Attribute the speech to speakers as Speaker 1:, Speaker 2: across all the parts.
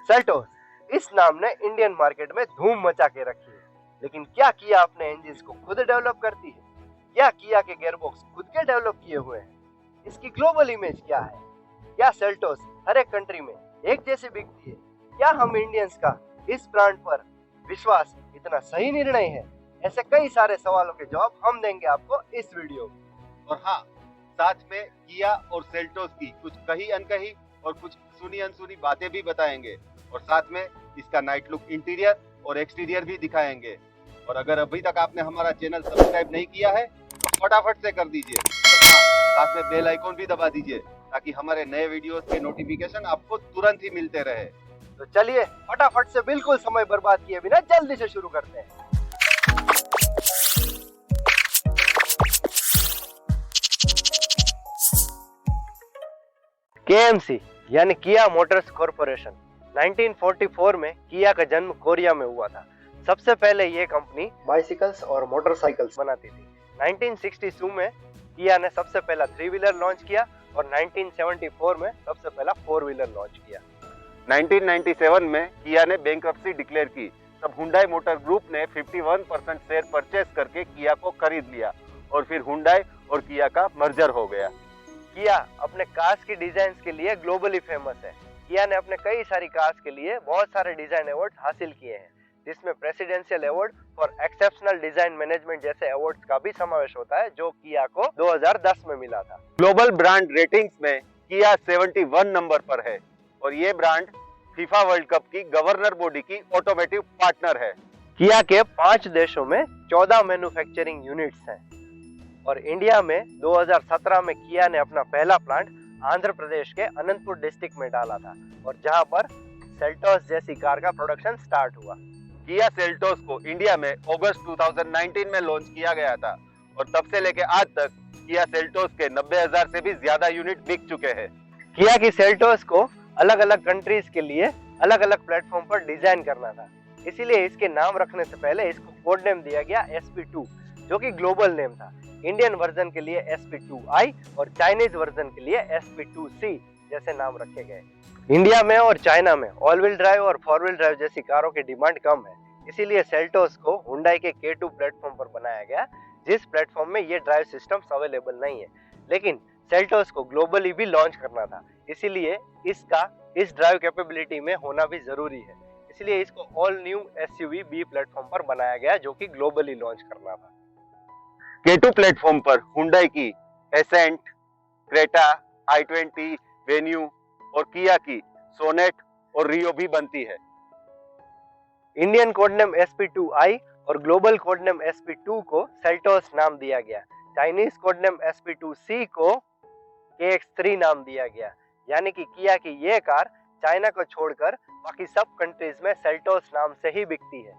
Speaker 1: Seltos, इस नाम ने इंडियन मार्केट में धूम मचा के रखी है। लेकिन क्या किया अपने इंजन को खुद डेवलप करती है? क्या किया के गियरबॉक्स खुद के डेवलप किए हुए हैं? इसकी ग्लोबल इमेज क्या है? क्या सेल्टोस हर एक कंट्री में एक जैसी बिकती है? क्या हम इंडियंस का इस ब्रांड पर विश्वास इतना सही निर्णय है? ऐसे कई सारे सवालों के जवाब हम देंगे आपको इस वीडियो में।
Speaker 2: और हाँ, साथ में किया और सेल्टोस की कुछ कही अनकही और कुछ सुनी अनसुनी बातें भी बताएंगे, और साथ में इसका नाइट लुक इंटीरियर और एक्सटीरियर भी दिखाएंगे। और अगर अभी तक आपने हमारा चैनल सब्सक्राइब नहीं किया है तो फटाफट से कर दीजिए, और हाँ, साथ में बेल आइकॉन भी दबा दीजिए ताकि हमारे नए वीडियोस के नोटिफिकेशन आपको तुरंत ही मिलते रहे।
Speaker 1: तो चलिए फटाफट से बिल्कुल समय बर्बाद किए बिना जल्दी से शुरू करते हैं। KMC यानी किया मोटर्स कॉरपोरेशन, 1944 में किया का जन्म कोरिया में हुआ था। सबसे पहले ये कंपनी बाइसिकल्स और मोटरसाइकिल्स बनाती थी। 1962 में किया ने सबसे पहला 3 व्हीलर लॉन्च किया और 1974 में सबसे पहला 4 व्हीलर लॉन्च किया।
Speaker 2: 1997 में किया ने बैंक्रप्सी डिक्लेयर की, तब हुंडई मोटर ग्रुप ने 51% शेयर परचेस करके किया को खरीद लिया और फिर हुंडई और किया का मर्जर हो गया।
Speaker 1: किया अपने कार्स की डिजाइन के लिए ग्लोबली फेमस है। किया ने अपने कई सारी कार्स के लिए बहुत सारे डिजाइन अवार्ड हासिल किए हैं, जिसमें presidential award for exceptional design management जैसे अवार्ड्स का भी समावेश होता है, जो किया को 2010 में मिला था।
Speaker 2: ग्लोबल ब्रांड रेटिंग्स में किया 71 नंबर पर है और ये ब्रांड फीफा वर्ल्ड कप की गवर्नर बॉडी की ऑटोमेटिव पार्टनर है।
Speaker 1: किया के 5 देशों में 14 मैन्युफैक्चरिंग यूनिट्स हैं और इंडिया में 2017 में किया ने अपना पहला प्लांट आंध्र प्रदेश के अनंतपुर डिस्ट्रिक्ट में डाला था, और जहां पर सेल्टोस जैसी कार का प्रोडक्शन स्टार्ट हुआ।
Speaker 2: किया सेल्टोस को इंडिया में अगस्त 2019 में लॉन्च किया गया था और तब से लेकर आज तक किया सेल्टोस के 90,000 से भी ज्यादा यूनिट बिक चुके हैं।
Speaker 1: किया की सेल्टोस को अलग अलग कंट्रीज के लिए अलग अलग प्लेटफॉर्म पर डिजाइन करना था, इसीलिए इसके नाम रखने से पहले इसको कोड नेम दिया गया SP2, जो कि ग्लोबल नेम था। इंडियन वर्जन के लिए SP2I और चाइनीज वर्जन के लिए SP2C जैसे नाम रखे गए। इंडिया में और चाइना में ऑल व्हील ड्राइव और 4 व्हील ड्राइव जैसी कारों की डिमांड कम है, इसीलिए सेल्टोस को हुंडई के K2 प्लेटफॉर्म पर बनाया गया, जिस प्लेटफॉर्म में ये ड्राइव सिस्टम्स अवेलेबल नहीं है। लेकिन सेल्टोस को ग्लोबली भी लॉन्च करना था, इसीलिए इसका इस ड्राइव कैपेबिलिटी में होना भी जरूरी है, इसलिए इसको all new SUV B platform पर बनाया गया, जो कि ग्लोबली लॉन्च करना था।
Speaker 2: K2 प्लेटफॉर्म पर हुंडई की एसेंट, क्रेटा, i20, वेन्यू और किया की सोनेट और रियो भी बनती है।
Speaker 1: इंडियन कोड नेम SP2I और ग्लोबल कोड नेम SP2 को सेल्टोस नाम दिया गया। चाइनीज कोड नेम SP2C को KX3 नाम दिया गया, यानी कि किया की ये कार चाइना को छोड़कर बाकी सब कंट्रीज में सेल्टोस नाम से ही बिकती है।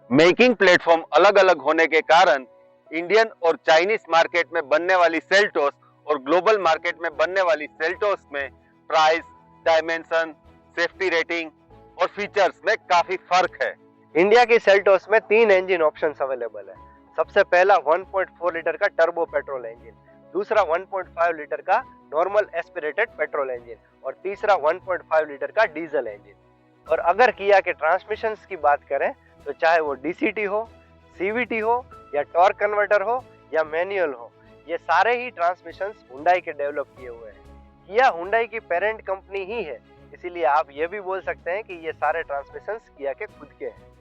Speaker 2: मेकिंग प्लेटफॉर्म अलग अलग होने के कारण इंडियन और चाइनीज मार्केट में बनने वाली सेल्टोस और ग्लोबल मार्केट में बनने वाली सेल्टोस में प्राइस, डायमेंशन, सेफ्टी रेटिंग और फीचर्स में काफी फर्क है।
Speaker 1: इंडिया की सेल्टोस में 3 इंजन ऑप्शंस अवेलेबल है। सबसे पहला 1.4 लीटर का टर्बो पेट्रोल इंजन, दूसरा 1.5 लीटर का नॉर्मल एस्पिरेटेड पेट्रोल इंजन और तीसरा 1.5 लीटर का डीजल इंजन। और अगर किया के ट्रांसमिशंस की बात करें तो चाहे वो DCT हो, CVT हो या टॉर्क कन्वर्टर हो या मैनुअल हो, ये सारे ही ट्रांसमिशंस हुंडई के डेवलप किए हुए हैं। किया हुंडई की पेरेंट कंपनी ही है, इसीलिए आप ये भी बोल सकते हैं कि ये सारे ट्रांसमिशंस किया के खुद के हैं।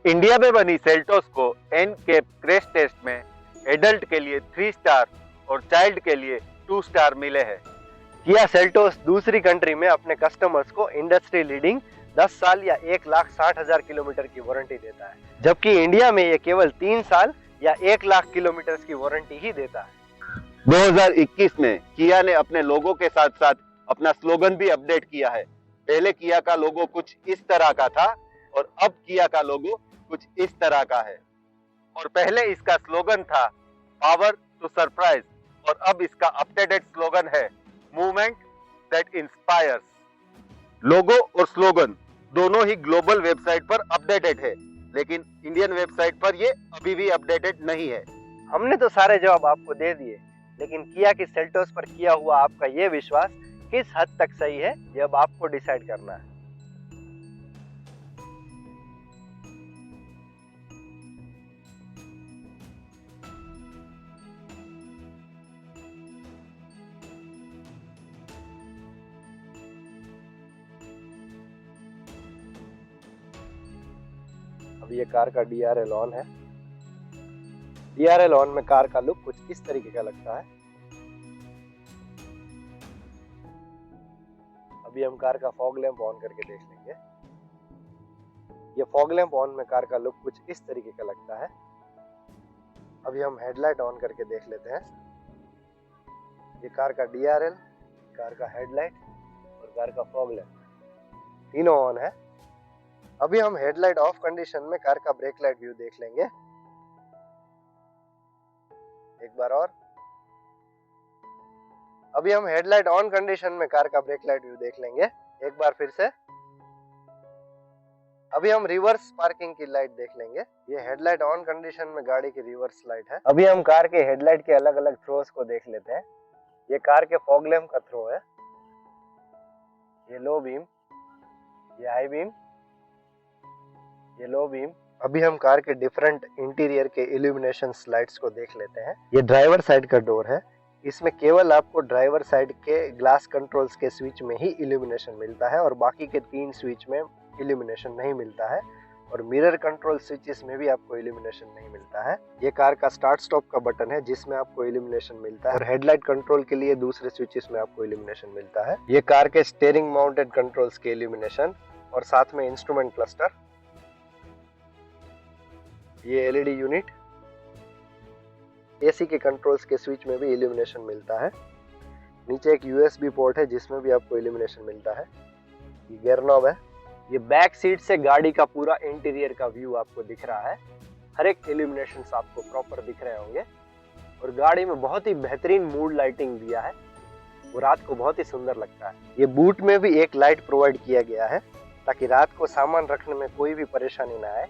Speaker 2: इंडिया में बनी सेल्टोस को NCAP क्रैश टेस्ट में एडल्ट के लिए 3 स्टार और चाइल्ड के लिए 2 स्टार मिले हैं।
Speaker 1: किया सेल्टोस दूसरी कंट्री में अपने कस्टमर्स को इंडस्ट्री लीडिंग 10 साल या 1,60,000 किलोमीटर की वारंटी देता है, जबकि इंडिया में ये केवल 3 साल या 1,00,000 किलोमीटर की वारंटी ही देता है।
Speaker 2: 2021 में किया ने अपने लोगो के साथ साथ अपना स्लोगन भी अपडेट किया है। पहले किया का लोगो कुछ इस तरह का था और अब किया का लोगो कुछ इस तरह का है, और पहले इसका स्लोगन था पावर टू सरप्राइज और अब इसका अपडेटेड स्लोगन है मूवमेंट दैट इंस्पायर्स। लोगो और स्लोगन दोनों ही ग्लोबल वेबसाइट पर अपडेटेड है, लेकिन इंडियन वेबसाइट पर ये अभी भी अपडेटेड नहीं है।
Speaker 1: हमने तो सारे जवाब आपको दे दिए, लेकिन किया की सेल्टोस पर किया हुआ आपका ये विश्वास किस हद तक सही है, ये अब आपको डिसाइड करना है। अब ये कार का DRL ऑन है। DRL ऑन में कार का लुक कुछ इस तरीके का लगता है। अभी हम कार का फॉग लैंप ऑन करके देख लेंगे। ये फॉग लैंप ऑन में कार का लुक कुछ इस तरीके का लगता है। अभी हम हेडलाइट ऑन करके देख लेते हैं। ये कार का DRL, कार का हेडलाइट और कार का फॉग लैंप तीनों ऑन है। अभी हम हेडलाइट ऑफ कंडीशन में कार का ब्रेक लाइट व्यू देख लेंगे एक बार और। अभी हम हेडलाइट ऑन कंडीशन में कार का ब्रेक लाइट व्यू देख लेंगे एक बार फिर से। अभी हम रिवर्स पार्किंग की लाइट देख लेंगे। ये हेडलाइट ऑन कंडीशन में गाड़ी की रिवर्स लाइट है। अभी हम कार के हेडलाइट के अलग अलग थ्रोस को देख लेते हैं। ये कार के फॉग लैंप का थ्रो है, ये लो बीम, ये हाई बीम, ये लो बीम। अभी हम कार के डिफरेंट इंटीरियर के इल्यूमिनेशन लाइट्स को देख लेते हैं। ये ड्राइवर साइड का डोर है। इसमें केवल आपको ड्राइवर साइड के ग्लास कंट्रोल्स के स्विच में ही इल्यूमिनेशन मिलता है और बाकी के 3 स्विच में इल्यूमिनेशन नहीं मिलता है और मिरर कंट्रोल स्विचेस में भी आपको इल्यूमिनेशन नहीं मिलता है। ये कार का स्टार्ट स्टॉप का बटन है जिसमें आपको इल्यूमिनेशन मिलता है और हेडलाइट कंट्रोल के लिए दूसरे स्विचेस में आपको इल्यूमिनेशन मिलता है। ये कार के स्टीयरिंग माउंटेड कंट्रोल्स के इल्यूमिनेशन और साथ में इंस्ट्रूमेंट क्लस्टर, ये LED यूनिट, AC के कंट्रोल्स के स्विच में भी इल्यूमिनेशन मिलता है। नीचे एक USB पोर्ट है जिसमें भी आपको इल्यूमिनेशन मिलता है। ये गियर नॉब है। ये बैक सीट से गाड़ी का पूरा इंटीरियर का व्यू आपको दिख रहा है। हर एक इल्यूमिनेशन आपको प्रॉपर दिख रहे होंगे और गाड़ी में बहुत ही बेहतरीन मूड लाइटिंग दिया है, वो रात को बहुत ही सुंदर लगता है। ये बूट में भी एक लाइट प्रोवाइड किया गया है ताकि रात को सामान रखने में कोई भी परेशानी ना आए।